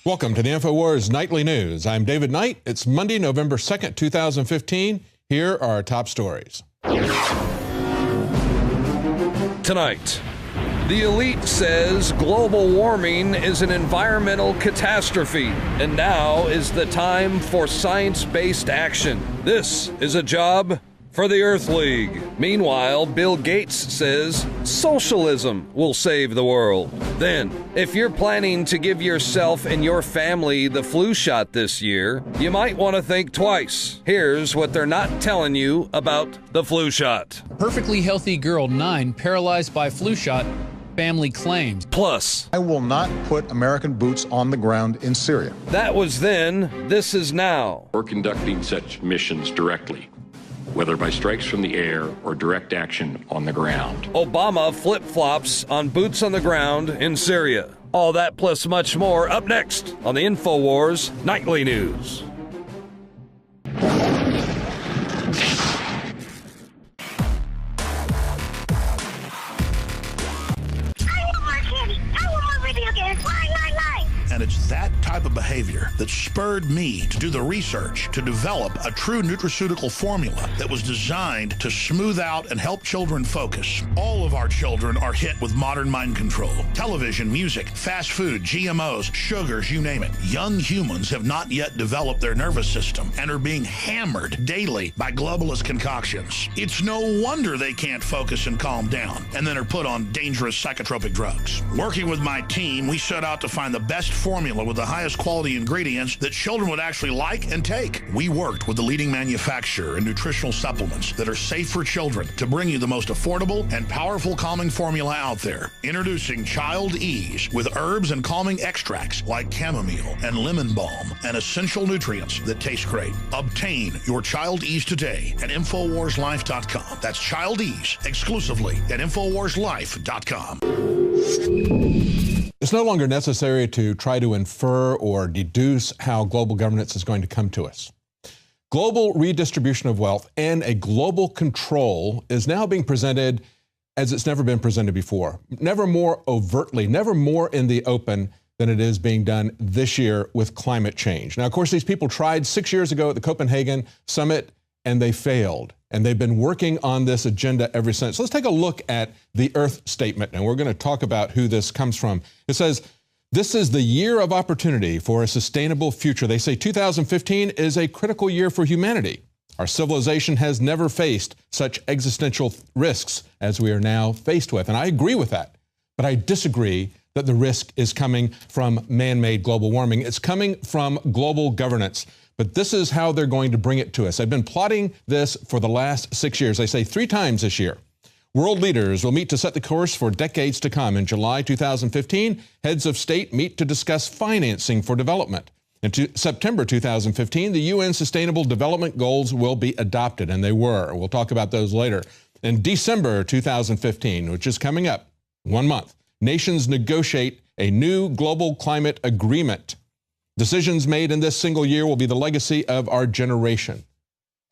Welcome to the INFOWARS Nightly News. I'm David Knight. It's Monday, November 2nd, 2015. Here are our top stories. Tonight, the elite says global warming is an environmental catastrophe, and now is the time for science-based action. This is a job for the Earth League. Meanwhile, Bill Gates says socialism will save the world. Then, if you're planning to give yourself and your family the flu shot this year, you might want to think twice. Here's what they're not telling you about the flu shot. Perfectly healthy girl 9 paralyzed by flu shot, family claims. Plus, I will not put American boots on the ground in Syria. that was then, this is now. We're conducting such missions directly, whether by strikes from the air or direct action on the ground. Obama flip-flops on boots on the ground in Syria. All that plus much more up next on the INFOWARS Nightly News. And it's that type of behavior that spurred me to do the research to develop a true nutraceutical formula that was designed to smooth out and help children focus. All of our children are hit with modern mind control. Television, music, fast food, GMOs, sugars, you name it. Young humans have not yet developed their nervous system and are being hammered daily by globalist concoctions. It's no wonder they can't focus and calm down and then are put on dangerous psychotropic drugs. Working with my team, we set out to find the best formula with the highest quality ingredients that children would actually like and take. We worked with the leading manufacturer in nutritional supplements that are safe for children to bring you the most affordable and powerful calming formula out there. Introducing Child Ease with herbs and calming extracts like chamomile and lemon balm and essential nutrients that taste great. Obtain your Child Ease today at InfoWarsLife.com. That's Child Ease exclusively at InfoWarsLife.com. It's no longer necessary to try to infer or deduce how global governance is going to come to us. Global redistribution of wealth and a global control is now being presented as it's never been presented before. Never more overtly, never more in the open than it is being done this year with climate change. Now, of course, these people tried 6 years ago at the Copenhagen summit, and they failed. And they've been working on this agenda ever since. Let's take a look at the Earth Statement, and we're going to talk about who this comes from. It says, this is the year of opportunity for a sustainable future. They say 2015 is a critical year for humanity. Our civilization has never faced such existential risks as we are now faced with. And I agree with that, but I disagree that the risk is coming from man-made global warming. It's coming from global governance. But this is how they're going to bring it to us. I've been plotting this for the last 6 years. They say 3 times this year. World leaders will meet to set the course for decades to come. In July 2015, heads of state meet to discuss financing for development. In September 2015, the UN Sustainable Development Goals will be adopted, and they were. We'll talk about those later. In December 2015, which is coming up, 1 month, nations negotiate a new global climate agreement. Decisions made in this single year will be the legacy of our generation.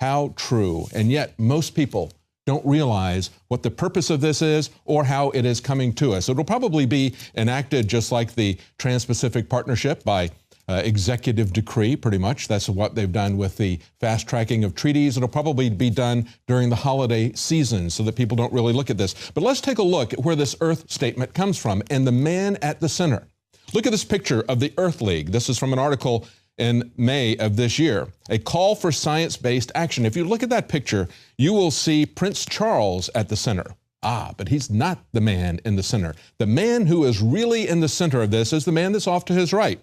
How true. And yet most people don't realize what the purpose of this is or how it is coming to us. It'll probably be enacted just like the Trans-Pacific Partnership by executive decree, pretty much. That's what they've done with the fast tracking of treaties. It'll probably be done during the holiday season so that people don't really look at this. But let's take a look at where this Earth Statement comes from and the man at the center. Look at this picture of the Earth League. This is from an article in May of this year. A call for science-based action. If you look at that picture, you will see Prince Charles at the center. But he's not the man in the center. The man who is really in the center of this is the man that's off to his right.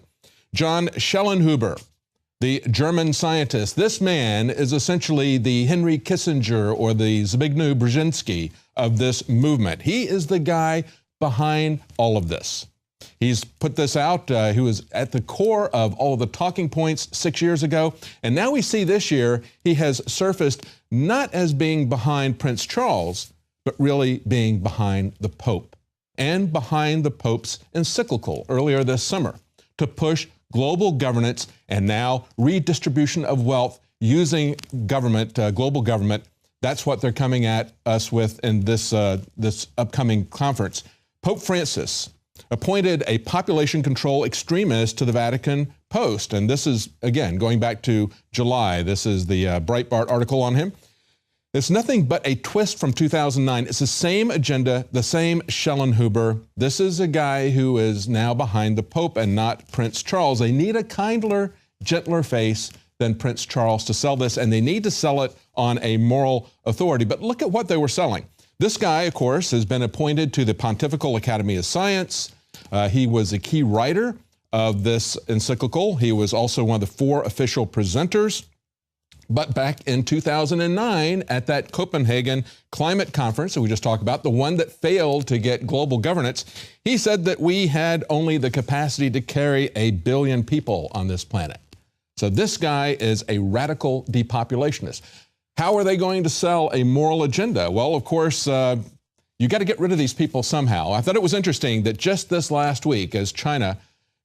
John Schellenhuber, the German scientist. This man is essentially the Henry Kissinger or the Zbigniew Brzezinski of this movement. He is the guy behind all of this. He's put this out. He was at the core of all of the talking points 6 years ago. And now we see this year he has surfaced not as being behind Prince Charles, but really being behind the Pope and behind the Pope's encyclical earlier this summer to push global governance and now redistribution of wealth using government, global government. That's what they're coming at us with in this, this upcoming conference. Pope Francis appointed a population control extremist to the Vatican post. And this is, again, going back to July. This is the Breitbart article on him. It's nothing but a twist from 2009. It's the same agenda, the same Schellenhuber. This is a guy who is now behind the Pope and not Prince Charles. They need a kindler, gentler face than Prince Charles to sell this, and they need to sell it on a moral authority. But look at what they were selling. This guy, of course, has been appointed to the Pontifical Academy of Science. He was a key writer of this encyclical. He was also one of the 4 official presenters. But back in 2009, at that Copenhagen climate conference that we just talked about, the one that failed to get global governance, he said that we had only the capacity to carry 1 billion people on this planet. So this guy is a radical depopulationist. How are they going to sell a moral agenda? Well, of course, you got to get rid of these people somehow. I thought it was interesting that just this last week, as China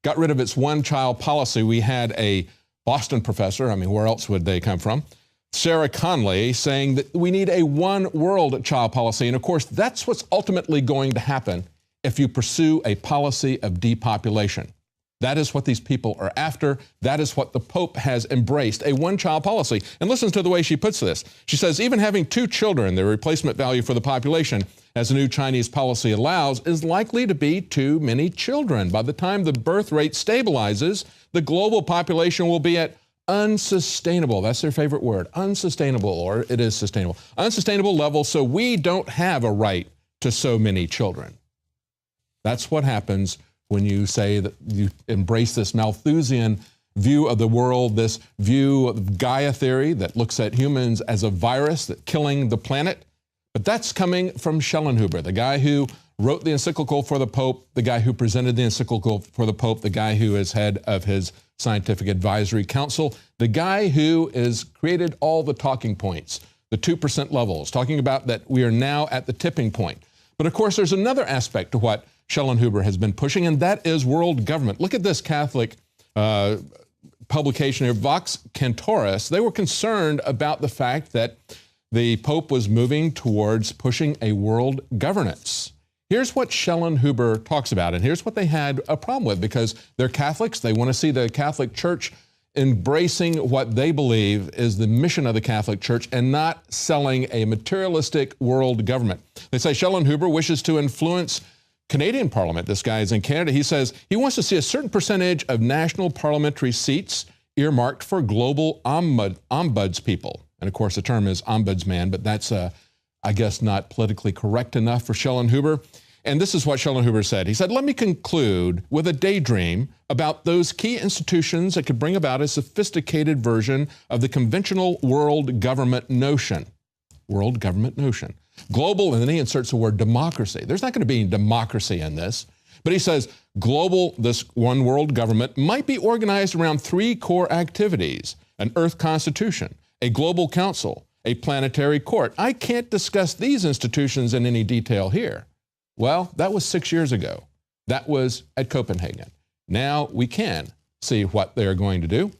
got rid of its one-child policy, we had a Boston professor, I mean, where else would they come from? Sarah Conley saying that we need a one-world child policy. And of course, that's what's ultimately going to happen if you pursue a policy of depopulation. That is what these people are after. That is what the Pope has embraced, a one-child policy. And listen to the way she puts this. She says, even having 2 children, the replacement value for the population, as the new Chinese policy allows, is likely to be too many children. By the time the birth rate stabilizes, the global population will be at unsustainable, that's their favorite word, unsustainable, or it is sustainable, unsustainable level, so we don't have a right to so many children. That's what happens when you say that you embrace this Malthusian view of the world, this view of Gaia theory that looks at humans as a virus that's killing the planet. But that's coming from Schellenhuber, the guy who wrote the encyclical for the Pope, the guy who presented the encyclical for the Pope, the guy who is head of his scientific advisory council, the guy who has created all the talking points, the 2% levels, talking about that we are now at the tipping point. But of course, there's another aspect to what Schellenhuber has been pushing, and that is world government. Look at this Catholic publication here, Vox Cantoris. They were concerned about the fact that the Pope was moving towards pushing a world governance. Here's what Schellenhuber talks about, and here's what they had a problem with, because they're Catholics. They want to see the Catholic Church embracing what they believe is the mission of the Catholic Church and not selling a materialistic world government. They say Schellenhuber wishes to influence Canadian Parliament. This guy is in Canada. He says he wants to see a certain percentage of national parliamentary seats earmarked for global ombuds people. And of course, the term is ombudsman, but that's, I guess, not politically correct enough for Schellenhuber. And this is what Schellenhuber said. He said, let me conclude with a daydream about those key institutions that could bring about a sophisticated version of the conventional world government notion. World government notion. Global, and then he inserts the word democracy. There's not going to be any democracy in this. But he says global, this one world government, might be organized around 3 core activities: an Earth Constitution, a global council, a planetary court. I can't discuss these institutions in any detail here. Well, that was 6 years ago. That was at Copenhagen. Now we can see what they are going to do.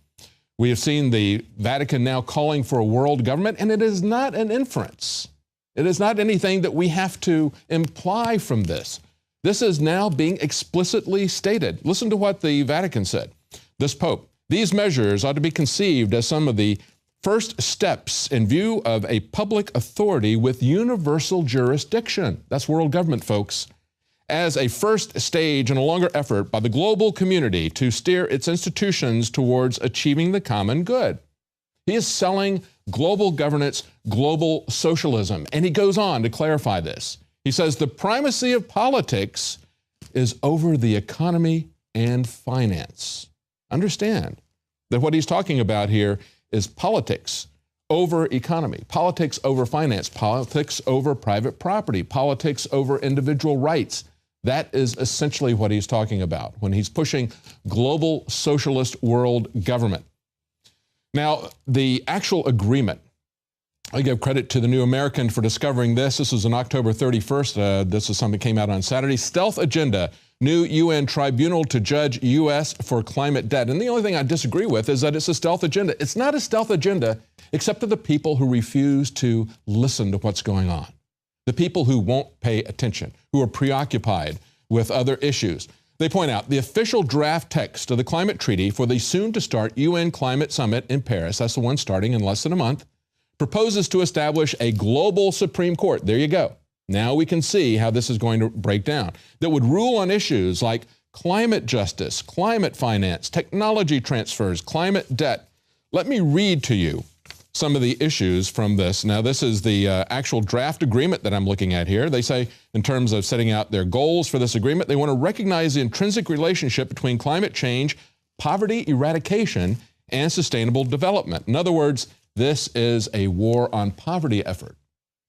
We have seen the Vatican now calling for a world government, and it is not an inference. It is not anything that we have to imply from this. This is now being explicitly stated. Listen to what the Vatican said. This Pope, these measures ought to be conceived as some of the first steps in view of a public authority with universal jurisdiction. That's world government, folks. As a first stage in a longer effort by the global community to steer its institutions towards achieving the common good. He is selling global governance, global socialism. And he goes on to clarify this. He says the primacy of politics is over the economy and finance. Understand that what he's talking about here is politics over economy, politics over finance, politics over private property, politics over individual rights. That is essentially what he's talking about when he's pushing global socialist world government. Now, the actual agreement, I give credit to the New American for discovering this. This was on October 31st. This is something that came out on Saturday. Stealth agenda, new UN tribunal to judge U.S. for climate debt. And the only thing I disagree with is that it's a stealth agenda. It's not a stealth agenda except to the people who refuse to listen to what's going on. The people who won't pay attention, who are preoccupied with other issues. They point out the official draft text of the climate treaty for the soon-to-start UN Climate Summit in Paris, that's the one starting in less than a month, proposes to establish a global Supreme Court. There you go. Now we can see how this is going to break down. That would rule on issues like climate justice, climate finance, technology transfers, climate debt. Let me read to you some of the issues from this. Now, this is the actual draft agreement that I'm looking at here. They say, in terms of setting out their goals for this agreement, they want to recognize the intrinsic relationship between climate change, poverty eradication, and sustainable development. In other words, this is a war on poverty effort,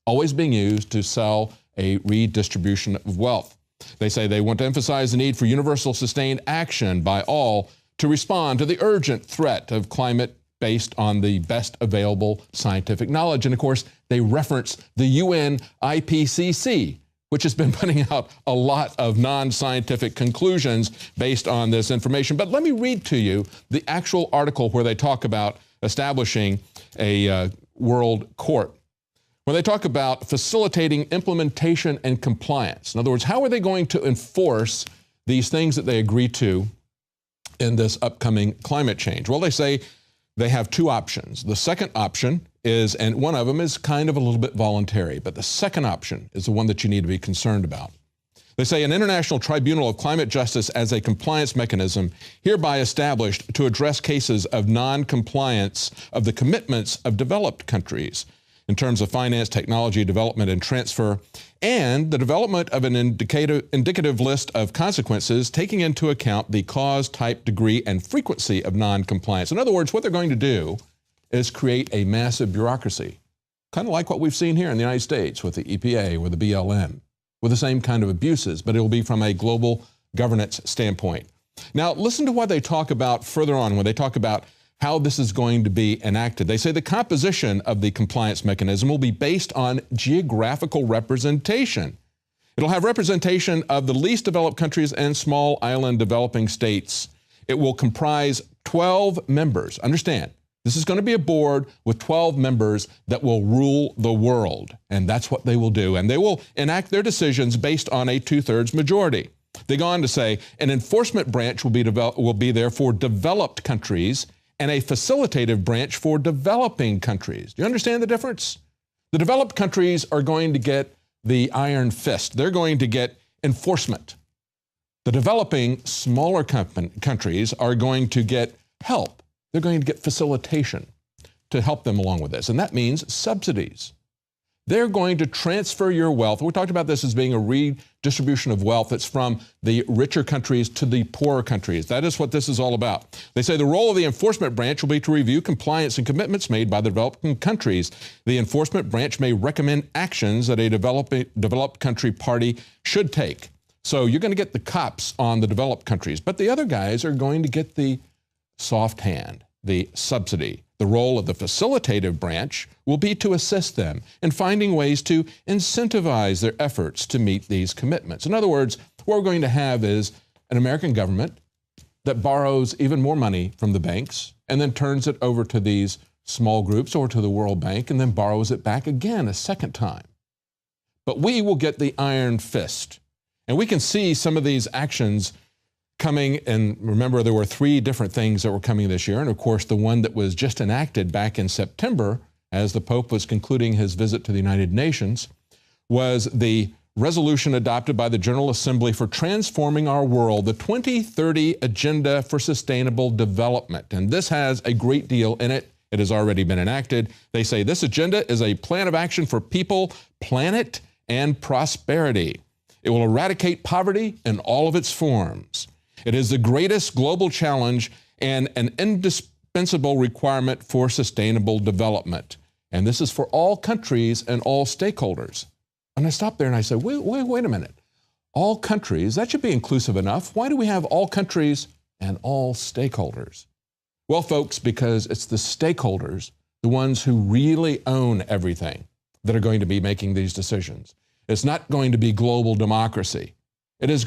always being used to sell a redistribution of wealth. They say they want to emphasize the need for universal sustained action by all to respond to the urgent threat of climate based on the best available scientific knowledge. And of course, they reference the UN IPCC, which has been putting out a lot of non-scientific conclusions based on this information. But let me read to you the actual article where they talk about establishing a world court. When they talk about facilitating implementation and compliance, in other words, how are they going to enforce these things that they agree to in this upcoming climate change? Well, they say they have two options. The second option is, and one of them is kind of a little bit voluntary, but the second option is the one that you need to be concerned about. They say an international tribunal of climate justice as a compliance mechanism hereby established to address cases of non-compliance of the commitments of developed countries in terms of finance, technology, development, and transfer, and the development of an indicative list of consequences taking into account the cause, type, degree, and frequency of non-compliance. In other words, what they're going to do is create a massive bureaucracy, kind of like what we've seen here in the United States with the EPA or the BLM, with the same kind of abuses, but it will be from a global governance standpoint. Now, listen to what they talk about further on when they talk about how this is going to be enacted. They say the composition of the compliance mechanism will be based on geographical representation. It'll have representation of the least developed countries and small island developing states. It will comprise 12 members. Understand, this is going to be a board with 12 members that will rule the world, and that's what they will do. And they will enact their decisions based on a 2/3 majority. They go on to say an enforcement branch will be there for developed countries and a facilitative branch for developing countries. Do you understand the difference? The developed countries are going to get the iron fist. They're going to get enforcement. The developing smaller countries are going to get help. They're going to get facilitation to help them along with this. And that means subsidies. They're going to transfer your wealth. We talked about this as being a redistribution of wealth that's from the richer countries to the poorer countries. That is what this is all about. They say the role of the enforcement branch will be to review compliance and commitments made by the developing countries. The enforcement branch may recommend actions that a developed country party should take. So you're going to get the cops on the developed countries, but the other guys are going to get the soft hand, the subsidy. The role of the facilitative branch will be to assist them in finding ways to incentivize their efforts to meet these commitments. In other words, what we're going to have is an American government that borrows even more money from the banks and then turns it over to these small groups or to the World Bank and then borrows it back again a second time. But we will get the iron fist. And we can see some of these actions coming, and remember there were 3 different things that were coming this year, and of course the one that was just enacted back in September as the Pope was concluding his visit to the United Nations was the resolution adopted by the General Assembly for transforming our world, the 2030 Agenda for Sustainable Development. And this has a great deal in it. It has already been enacted. They say this agenda is a plan of action for people, planet, and prosperity. It will eradicate poverty in all of its forms. It is the greatest global challenge and an indispensable requirement for sustainable development. And this is for all countries and all stakeholders. And I stop there and I say, wait a minute. All countries, that should be inclusive enough. Why do we have all countries and all stakeholders? Well, folks, because it's the stakeholders, the ones who really own everything, that are going to be making these decisions. It's not going to be global democracy. It is